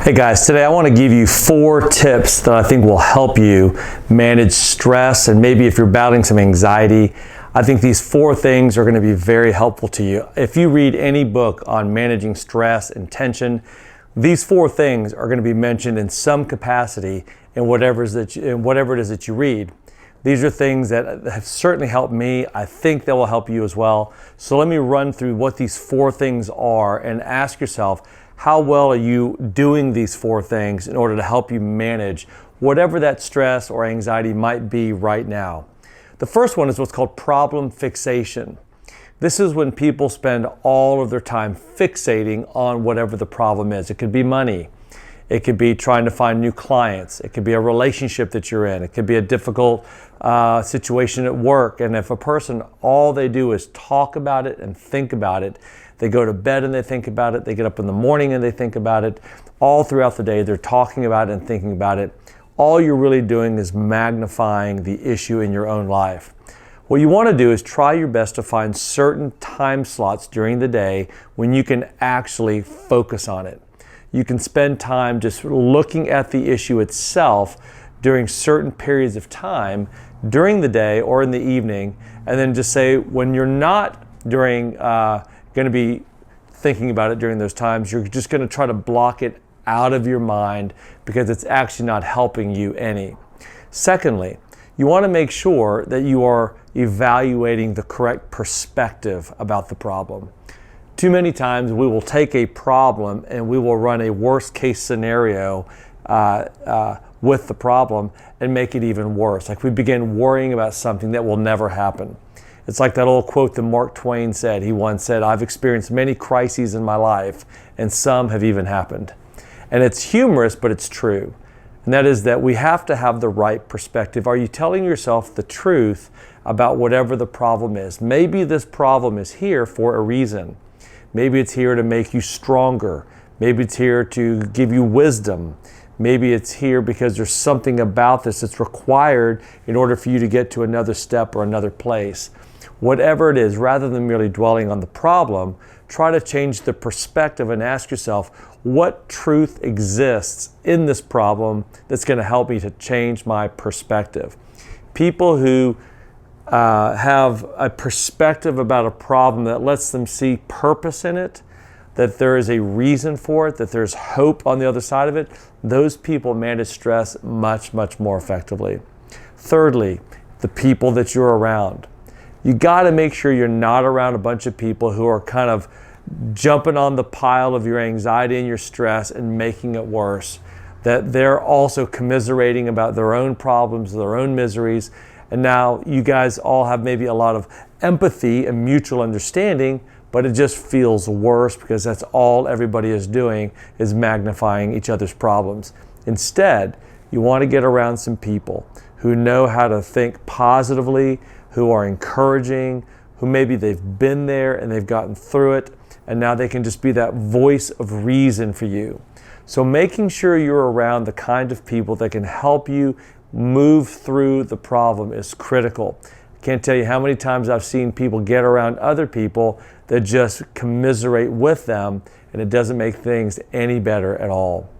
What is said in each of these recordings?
Hey guys, today I want to give you 4 tips that I think will help you manage stress, and maybe if you're battling some anxiety, I think these 4 things are going to be very helpful to you. If you read any book on managing stress and tension, these 4 things are going to be mentioned in some capacity in whatever it is that you read. These are things that have certainly helped me. I think they will help you as well. So let me run through what these 4 things are and ask yourself, how well are you doing these 4 things in order to help you manage whatever that stress or anxiety might be right now? The first one is what's called problem fixation. This is when people spend all of their time fixating on whatever the problem is. It could be money. It could be trying to find new clients. It could be a relationship that you're in. It could be a difficult situation at work. And if a person, all they do is talk about it and think about it, they go to bed and they think about it, they get up in the morning and they think about it, all throughout the day they're talking about it and thinking about it. All you're really doing is magnifying the issue in your own life. What you want to do is try your best to find certain time slots during the day when you can actually focus on it. You can spend time just looking at the issue itself during certain periods of time during the day or in the evening, and then just say when you're not going to be thinking about it during those times, you're just going to try to block it out of your mind because it's actually not helping you any. Secondly, you want to make sure that you are evaluating the correct perspective about the problem. Too many times we will take a problem and we will run a worst case scenario with the problem and make it even worse. Like we begin worrying about something that will never happen. It's like that old quote that Mark Twain said. He once said, "I've experienced many crises in my life, and some have even happened." And it's humorous, but it's true. And that is that we have to have the right perspective. Are you telling yourself the truth about whatever the problem is? Maybe this problem is here for a reason. Maybe it's here to make you stronger. Maybe it's here to give you wisdom. Maybe it's here because there's something about this that's required in order for you to get to another step or another place. Whatever it is, rather than merely dwelling on the problem, try to change the perspective and ask yourself, what truth exists in this problem that's going to help me to change my perspective? People who have a perspective about a problem that lets them see purpose in it, that there is a reason for it, that there's hope on the other side of it, those people manage stress much, much more effectively. Thirdly, the people that you're around. You got to make sure you're not around a bunch of people who are kind of jumping on the pile of your anxiety and your stress and making it worse. That they're also commiserating about their own problems, their own miseries. And now you guys all have maybe a lot of empathy and mutual understanding, but it just feels worse because that's all everybody is doing, is magnifying each other's problems. Instead, you want to get around some people who know how to think positively, who are encouraging, who maybe they've been there and they've gotten through it, and now they can just be that voice of reason for you. So making sure you're around the kind of people that can help you move through the problem is critical. I can't tell you how many times I've seen people get around other people that just commiserate with them, and it doesn't make things any better at all.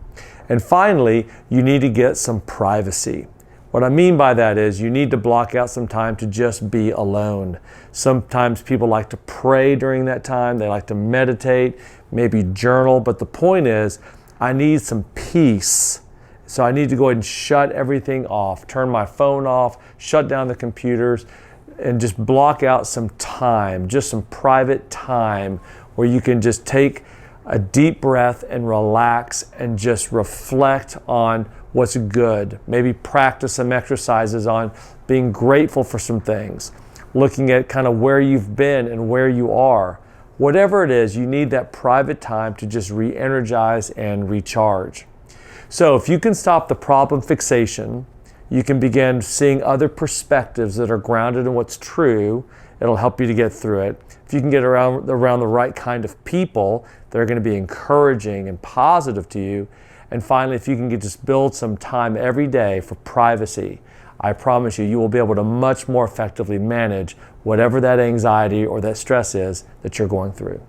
And finally, you need to get some privacy. What I mean by that is you need to block out some time to just be alone. Sometimes people like to pray during that time. They like to meditate, maybe journal. But the point is, I need some peace. So I need to go ahead and shut everything off, turn my phone off, shut down the computers, and just block out some time, just some private time where you can just take a deep breath and relax and just reflect on what's good. Maybe practice some exercises on being grateful for some things, looking at kind of where you've been and where you are. Whatever it is, you need that private time to just re-energize and recharge. So if you can stop the problem fixation, you can begin seeing other perspectives that are grounded in what's true. It'll help you to get through it. If you can get around the right kind of people that are going to be encouraging and positive to you, and finally, if you can just build some time every day for privacy, I promise you, you will be able to much more effectively manage whatever that anxiety or that stress is that you're going through.